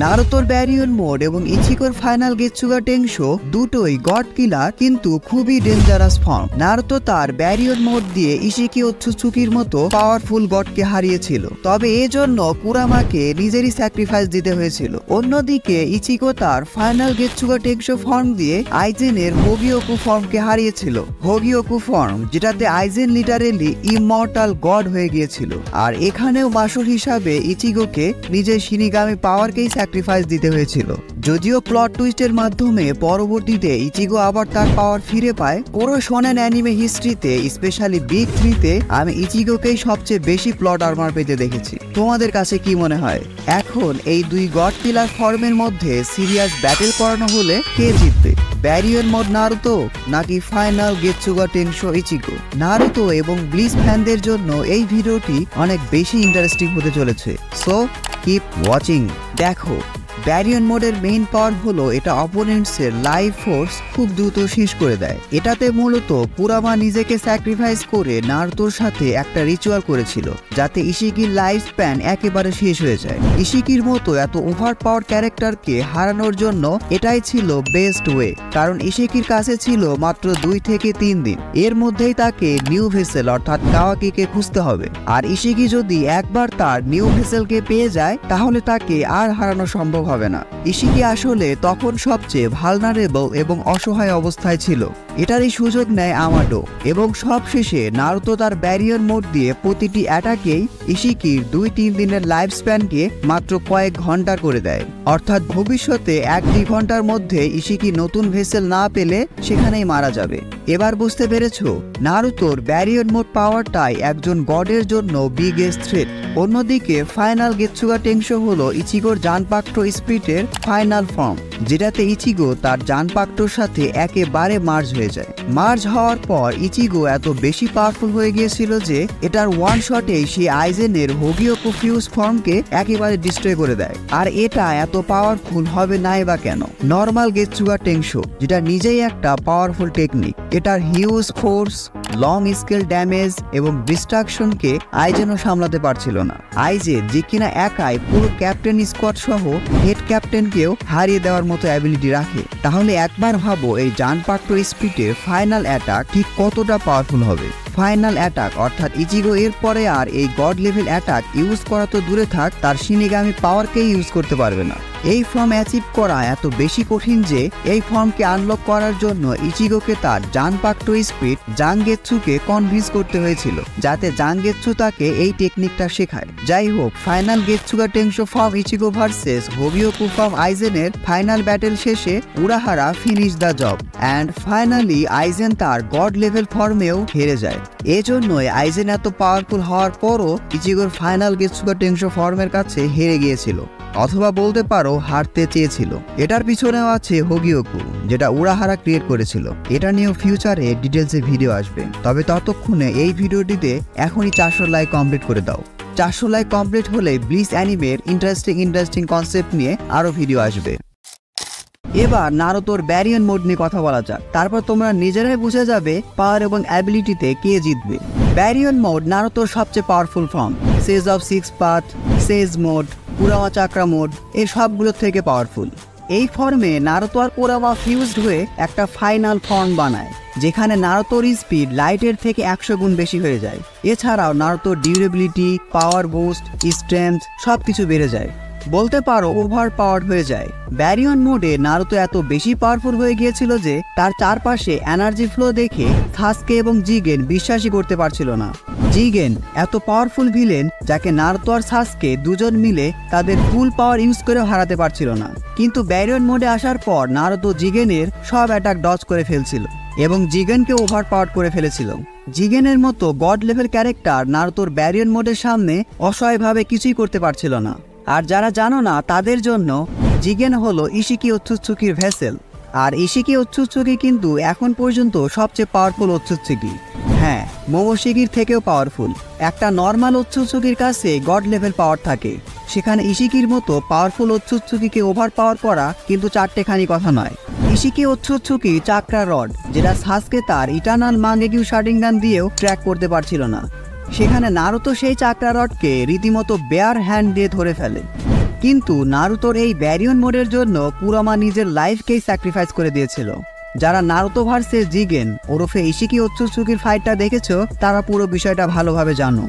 নারুতোর baryon mode এবং ইচিগোর final Getsuga টেংশো দুটোই god কিলার কিন্তু খুবই ডেঞ্জারাস ফর্ম। নারুতো তার ব্যারিয়ন মোড দিয়ে ইশিকি ওৎসুৎসুকির মতো পাওয়ারফুল গডকে হারিয়েছিল, তবে এজন্য কুরামাকে নিজেরই স্যাক্রিফাইস দিতে হয়েছিল। অন্যদিকে ইচিগো তার ফাইনাল গেটসুগা টেংশো ফর্ম দিয়ে আইজেনের হোগিওকু ফর্মকে হারিয়েছিল। হোগিওকু ফর্ম যেটাতে আইজেন লিটারেলি ইমমর্টাল গড হয়ে গিয়েছিল। আর এখানেও মাসুর হিসাবে ইচিগোকে নিজের শিনিগামি পাওয়ারকেই স্যাক্রিফাইস দিতে হয়েছিল। যদিও প্লট টুইস্টের মাধ্যমে পরবর্তীতে ইচিগো আবার তার পাওয়ার ফিরে পায়, পুরো শোনেন অ্যানিমে হিস্ট্রিতে স্পেশালি বিগ 3-তে আমি ইচিগোকেই সবচেয়ে বেশি প্লট আর্মার পেতে দেখেছি। তোমাদের কাছে কি মনে হয় এখন এই দুই গড কিলার ফর্মের মধ্যে সিরিয়াস ব্যাটেল করানো হলে কে জিতবে? ব্যারিয়ন মোড নারুতো নাকি final Getsuga Tensho Ichigo? Naruto এবং ব্লিচ ফ্যানদের জন্য এই ভিডিওটি অনেক বেশি ইন্টারেস্টিং হতে চলেছে, সো কিপ ওয়াচিং। দেখো, ব্যারিয়ন মোডের মেইন পাওয়ার হলো এটা অপোনেন্টসের লাইফ ফোর্স খুব দ্রুত শেষ করে দেয়। এটাতে মূলত কুরামা নিজেকে স্যাক্রিফাইস করে নারুতোর সাথে একটা রিচুয়াল করেছিল যাতে ইশিকির লাইফ স্প্যান একেবারে শেষ হয়ে যায়। ইশিকির মতো এত ওভার পাওয়ার ক্যারেক্টারকে হারানোর জন্য এটাই ছিল বেস্ট ওয়ে, কারণ ইশিকির কাছে ছিল মাত্র 2 থেকে 3 দিন। এর মধ্যেই তাকে নিউ ভেসেল অর্থাৎ কাওয়াকিকে খুঁজতে হবে। আর ইশিকি যদি একবার তার নিউ ভেসেলকে পেয়ে যায় তাহলে তাকে আর হারানো সম্ভব হবে না। ইশিকি আসলে তখন সবচেয়ে ভালনারেবল এবং অসহায় অবস্থায় ছিল। এটারই সুযোগ নেয় আমাডো এবং সবশেষে নারুতো তার ব্যারিয়ন মোড দিয়ে প্রতিটি অ্যাটাকেই ইশিকির 2-3 দিনের লাইফ স্প্যানকে মাত্র কয়েক ঘন্টা করে দেয়। অর্থাৎ ভবিষ্যতে 1-2 ঘন্টার মধ্যে ইশিকি নতুন ভেসেল না পেলে সেখানেই মারা যাবে। এবার বুঝতে পেরেছো নারুতোর ব্যারিয়ন মোড পাওয়ারটাই একজন গডের জন্য বিগেস্ট থ্রেট। অন্যদিকে ফাইনাল গেটসুগা টেংশো হলো ইচিগোর জানপাক্টো স্পিরিটের ফাইনাল ফর্ম, যেটাতে ইচিগো তার জানপাক্টোর সাথে একেবারে মার্জ হয়ে যায়। মার্জ হওয়ার পর ইচিগো এত বেশি পাওয়ারফুল হয়ে গিয়েছিল যে এটার ওয়ান শটেই সেই আইজেনের হোগিওকু ফিউজ ফর্মকে একেবারে ডিস্ট্রয় করে দেয়। আর এটা এত পাওয়ারফুল হবে নাই বা কেন? নর্মাল গেটসুগা টেংশো যেটা নিজেই একটা পাওয়ারফুল টেকনিক, এটার huge force, long scale damage এবং ডিস্ট্রাকশনকে আইজেনও সামলাতে পারছিল না। আইজেন যে কিনা একাই পুরো ক্যাপ্টেন স্কোয়াড সহ হেড ক্যাপ্টেনকেও হারিয়ে দেওয়ার মতো অ্যাবিলিটি রাখে, তাহলে একবার ভাবো এই জানপাক্টো স্পিডের ফাইনাল অ্যাটাক ঠিক কতটা পাওয়ারফুল হবে। ফাইনাল অ্যাটাক অর্থাৎ ইচিগো এর পরে আর এই গড লেভেল অ্যাটাক ইউজ করা তো দূরে থাক, তার শিনিগামি পাওয়ারকেই ইউজ করতে পারবে না। এই ফর্ম অ্যাচিভ করা এত বেশি কঠিন যে এই ফর্মকে আনলক করার জন্য ইচিগোকে তার জানপাক্টো স্পিড জাঙ্গেৎসুকে কনভিন্স করতে হয়েছিল যাতে জাঙ্গেৎসু তাকে এই টেকনিকটা শেখায়। যাই হোক, final Getsuga Tensho form Ichigo versus Hogyoku form আইজেনের ফাইনাল ব্যাটেল শেষে Urahara finish the job and finally Aizen তার গড লেভেল ফর্মেও হেরে যায়। এজন্যই আইজেন এত পাওয়ারফুল হওয়ার পরও ইচিগোর ফাইনাল গেটসুগা টেংশো ফর্মের কাছে হেরে গিয়েছিল, অথবা বলতে পারো হারতে চেয়েছিল। এটার পিছনেও আছে হোগিওকু যেটা উরাহারা ক্রিয়েট করেছিল। এটা নিয়েও ফিউচারে ডিটেলসে ভিডিও আসবে, তবে ততক্ষণে এই ভিডিওটিতে এখনই 400 লাইক কমপ্লিট করে দাও। 400 লাইক কমপ্লিট হলে ব্লিচ অ্যানিমের ইন্টারেস্টিং কনসেপ্ট নিয়ে আরো ভিডিও আসবে। এবার নারুতোর ব্যারিয়ন মোড নিয়ে কথা বলা যাক, তারপর তোমরা নিজেরাই বুঝে যাবে পাওয়ার এবং অ্যাবিলিটিতে কে জিতবে। ব্যারিয়ন মোড নারুতোর সবচেয়ে powerful form. Sage of 6 path, Sage mode, Kurama চাকরা mode এই সবগুলোর থেকে পাওয়ারফুল। এই ফর্মে নারুতো আর কুরামা ফিউজড হয়ে একটা ফাইনাল ফর্ম বানায় যেখানে নারুতোর স্পিড লাইটের থেকে 100 গুণ বেশি হয়ে যায়। এছাড়াও নারুতোর ডিউরেবিলিটি, পাওয়ার বুস্ট, স্ট্রেংথ সবকিছু বেড়ে যায়, বলতে পারো ওভার পাওয়ার হয়ে যায়। ব্যারিয়ন মোডে নারুতো এত বেশি পাওয়ারফুল হয়ে গিয়েছিল যে তার চারপাশে এনার্জি ফ্লো দেখে সাসকে এবং জিগেন বিশ্বাসই করতে পারছিল না। জিগেন এত পাওয়ারফুল ভিলেন যাকে নারুতো আর সাসকে দুজন মিলে তাদের ফুল পাওয়ার ইউজ করেও হারাতে পারছিল না, কিন্তু ব্যারিয়ন মোডে আসার পর নারুতো জিগেনের সব অ্যাটাক ডজ করে ফেলছিল এবং জিগেনকে ওভার পাওয়ার করে ফেলেছিল। জিগেনের মতো গড লেভেল ক্যারেক্টার নারুতোর ব্যারিয়ন মোডের সামনে অসহায়ভাবে কিছুই করতে পারছিল না। আর যারা জানো না তাদের জন্য জিগেন হলো ইশিকি ওৎসুৎসুকির ভেসেল, আর ইশিকি ওৎসুৎসুকি কিন্তু এখন পর্যন্ত সবচেয়ে পাওয়ারফুল ওৎসুৎসুকি। হ্যাঁ, মোমোশিকির থেকেও পাওয়ারফুল। একটা নর্মাল ওৎসুৎসুকির কাছে গড লেভেল পাওয়ার থাকে, সেখানে ইশিকির মতো পাওয়ারফুল ওৎসুৎসুকিকে ওভার পাওয়ার করা কিন্তু চারটেখানি কথা নয়। ইশিকি ওৎসুৎসুকি চাকরা রড যেটা সাসকে তার ইটারনাল মাঙ্গেকিউ শারিঙ্গান দিয়েও ট্র্যাক করতে পারছিল না, সেখানে নারুতো সেই চাকরা রডকে রীতিমতো বেয়ার হ্যান্ড দিয়ে ধরে ফেলে। কিন্তু নারুতোর এই ব্যারিয়ন মোডের জন্য কুরামা নিজের লাইফকেই স্যাক্রিফাইস করে দিয়েছিল। যারা নারুতো ভার্সেস জিগেন ওরফে ইশিকি ওৎসুৎসুকির ফাইটটা দেখেছো তারা পুরো বিষয়টা ভালোভাবে জানো।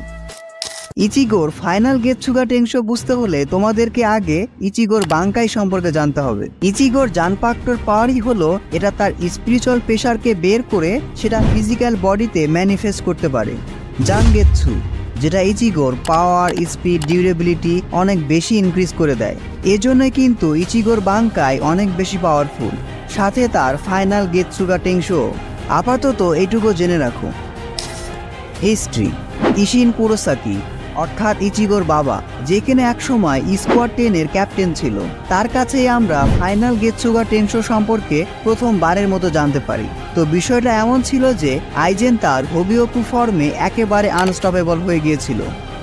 ইচিগোর ফাইনাল গেটসুগা টেংশো বুঝতে হলে তোমাদেরকে আগে ইচিগোর বাঙ্কাই সম্পর্কে জানতে হবে। ইচিগোর জানপাক্টোর পাওয়ারই হলো এটা তার স্পিরিচুয়াল প্রেশারকে বের করে সেটা ফিজিক্যাল বডিতে ম্যানিফেস্ট করতে পারে। জানগেৎসু যেটা ইচিগোর পাওয়ার, স্পিড, ডিউরেবিলিটি অনেক বেশি ইনক্রিজ করে দেয়। এজন্যই কিন্তু ইচিগোর বাঙ্কাই অনেক বেশি পাওয়ারফুল, সাথে তার ফাইনাল গেটসুগা টেংশো। আপাতত এইটুকু জেনে রাখো। হিস্ট্রি। ইশিন কুরোসাকি অর্থাৎ ইচিগোর বাবা, যে কিনা একসময় স্কোয়াড 10-এর ক্যাপ্টেন ছিল, তার কাছেই আমরা ফাইনাল গেটসুগা টেংশো সম্পর্কে প্রথমবারের মতো জানতে পারি। তো বিষয়টা এমন ছিল যে আইজেন তার হোবিওকু ফর্মে একেবারে আনস্টপেবল হয়ে গিয়েছিল।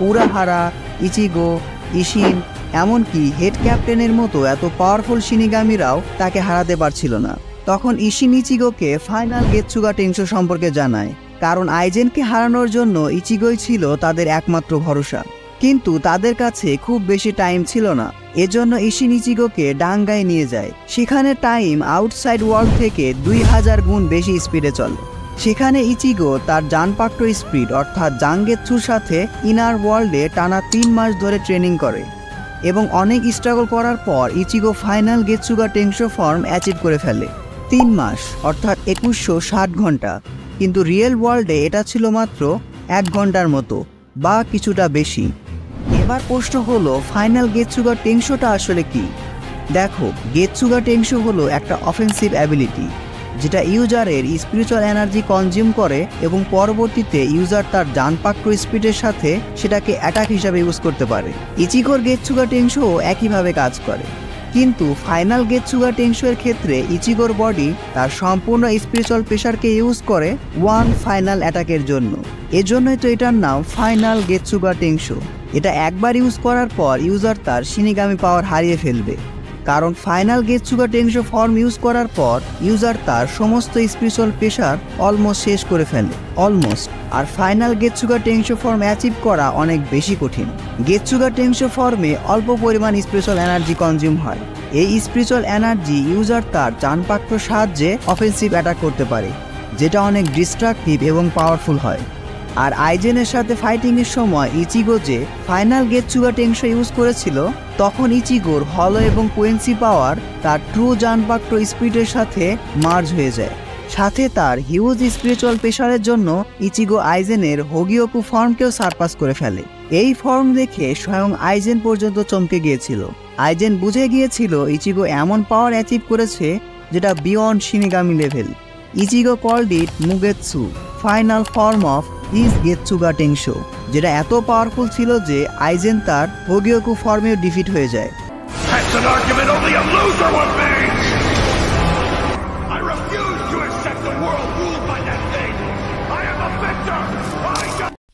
উরাহারা, ইচিগো, ইশিন এমনকি হেড ক্যাপ্টেনের মতো এত পাওয়ারফুল শিনিগামিরাও তাকে হারাতে পারছিল না। তখন ইশিন ইচিগোকে ফাইনাল গেটসুগা টেংশো সম্পর্কে জানায়, কারণ আইজেনকে হারানোর জন্য ইচিগোই ছিল তাদের একমাত্র ভরসা। কিন্তু তাদের কাছে খুব বেশি টাইম ছিল না, এজন্য ইশিন ইচিগোকে ডাঙ্গায় নিয়ে যায়। সেখানে টাইম আউটসাইড ওয়ার্ল্ড থেকে 2000 গুণ বেশি স্পিডে চলে। সেখানে ইচিগো তার জানপাক্টো স্পিড অর্থাৎ জাঙ্গেৎসুর সাথে ইনার ওয়ার্ল্ডে টানা 3 মাস ধরে ট্রেনিং করে এবং অনেক স্ট্রাগল করার পর Ichigo final Getsuga Tensho form achieve করে ফেলে। 3 মাস অর্থাৎ 2160 ঘন্টা, কিন্তু রিয়েল ওয়ার্ল্ডে এটা ছিল মাত্র 1 ঘন্টার মতো বা কিছুটা বেশি। এবার প্রশ্ন হলো ফাইনাল গেটসুগা টেংশোটা আসলে কি? দেখো, গেটসুগা টেংশো হলো একটা অফেন্সিভ অ্যাবিলিটি যেটা ইউজারের স্পিরিচুয়াল এনার্জি কনজিউম করে এবং পরবর্তীতে ইউজার তার জানপাক্টো স্পিডের সাথে সেটাকে অ্যাটাক হিসাবে ইউজ করতে পারে। ইচিগোর গেটসুগা টেংশো একইভাবে কাজ করে, কিন্তু ফাইনাল গেটসুগা টেংশো এর ক্ষেত্রে ইচিগোর বডি তার সম্পূর্ণ স্পিরিচুয়াল প্রেশারকে ইউজ করে ওয়ান ফাইনাল অ্যাটাকের জন্য। এজন্যই তো এটার নাম ফাইনাল গেটসুগা টেংশো। এটা একবার ইউজ করার পর ইউজার তার শিনিগামি পাওয়ার হারিয়ে ফেলবে, কারণ final Getsuga Tensho form use করার পর ইউজার তার সমস্ত স্পিরিচুয়াল প্রেশার অলমোস্ট শেষ করে ফেলে। আর final Getsuga Tensho form achieve করা অনেক বেশি কঠিন। গেটসুগা টেংশো ফর্মে অল্প পরিমাণ স্পিরিচুয়াল এনার্জি কনজিউম হয়। এই স্পিরিচুয়াল এনার্জি ইউজার তার জানপাক্টোর সাহায্যে অফেন্সিভ অ্যাটাক করতে পারে, যেটা অনেক ডিস্ট্রাকটিভ এবং পাওয়ারফুল হয়। আর আইজেনের সাথে ফাইটিংয়ের সময় ইচিগো যে ফাইনাল গেটসুগা টেংশো ইউজ করেছিল, তখন ইচিগোর হলো এবং কোয়েন্সি পাওয়ার তার ট্রু জানপাক্টো স্পিডের সাথে মার্জ হয়ে যায়। সাথে তার হিউজ স্পিরিচুয়াল প্রেশারের জন্য ইচিগো আইজেনের হোগিওকু ফর্মকেও সারপাস করে ফেলে। এই ফর্ম দেখে স্বয়ং আইজেন পর্যন্ত চমকে গিয়েছিল। আইজেন বুঝে গিয়েছিল ইচিগো এমন পাওয়ার অ্যাচিভ করেছে যেটা beyond Shinigami level. Ichigo called it Mugetsu, final form of his Getsuga Tensho, যেটা এত পাওয়ারফুল ছিল যে আইজেন তার হোগিওকু ফর্মেও ডিফিট হয়ে যায়।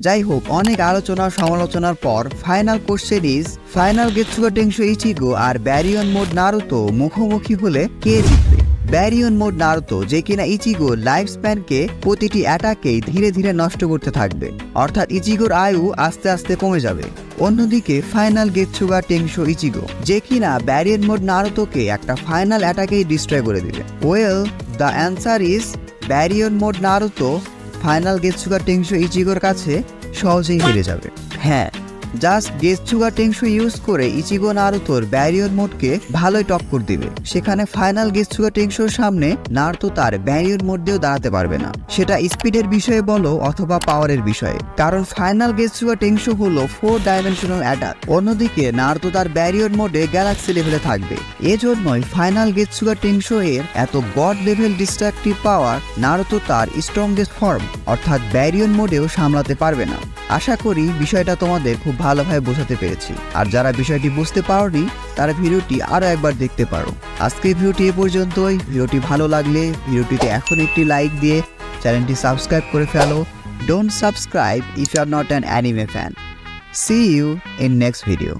যাই হোক, অনেক আলোচনা সমালোচনার পর final course series final Getsuga Tensho Ichigo আর ব্যারিয়ন মোড নারুতো মুখোমুখি হলে কে জিতবে? ব্যারিয়ন মোড নারুতো, যে কিনা ইচিগোর লাইফ স্প্যানকে প্রতিটি অ্যাটাকেই ধীরে ধীরে নষ্ট করতে থাকবে, অর্থাৎ ইচিগোর আয়ু আস্তে আস্তে কমে যাবে। অন্যদিকে ফাইনাল গেটসুগা টেংশো ইচিগো, যে কিনা ব্যারিয়ন মোড নারুতোকে একটা ফাইনাল অ্যাটাকেই ডিস্ট্রয় করে দিবে। Well, the answer is Baryon mode Naruto final Getsuga Tensho ইচিগোর কাছে সহজেই হেরে যাবে। হ্যাঁ, জাস্ট গেটসুগা টেংশো ইউজ করে ইচিগো নারুতোর ব্যারিয়র মোডকে ভালোই টক্কর দিবে। সেখানে ফাইনাল গেটসুগা টেংশোর সামনে নারুতো তার ব্যারিয়র মোড দিয়েও দাঁড়াতে পারবে না, সেটা স্পিডের বিষয়ে বলো অথবা পাওয়ারের বিষয়ে, কারণ ফাইনাল গেটসুগা টেংশো হলো 4 ডাইমেনশনাল অ্যাটাক। অন্যদিকে নারুতো তার ব্যারিয়র মোডে গ্যালাক্সি লেভেলে থাকবে। এজন্যই ফাইনাল গেটসুগা টেংশো এর এত গড লেভেল ডিস্ট্রাকটিভ পাওয়ার নারুতো তার স্ট্রংগেস্ট ফর্ম অর্থাৎ ব্যারিয়র মোডেও সামলাতে পারবে না। আশা করি বিষয়টা তোমাদের খুব ভালোভাবে বোঝাতে পেরেছি। আর যারা বিষয়টি বুঝতে পারোনি তারা ভিডিওটি আরো একবার দেখতে পারো। আজকের ভিডিওটি এ পর্যন্তই। ভিডিওটি ভালো লাগলে ভিডিওটিতে এখন একটি লাইক দিয়ে চ্যানেলটি সাবস্ক্রাইব করে ফেলো। Don't subscribe if you are not an anime fan. See you in next video.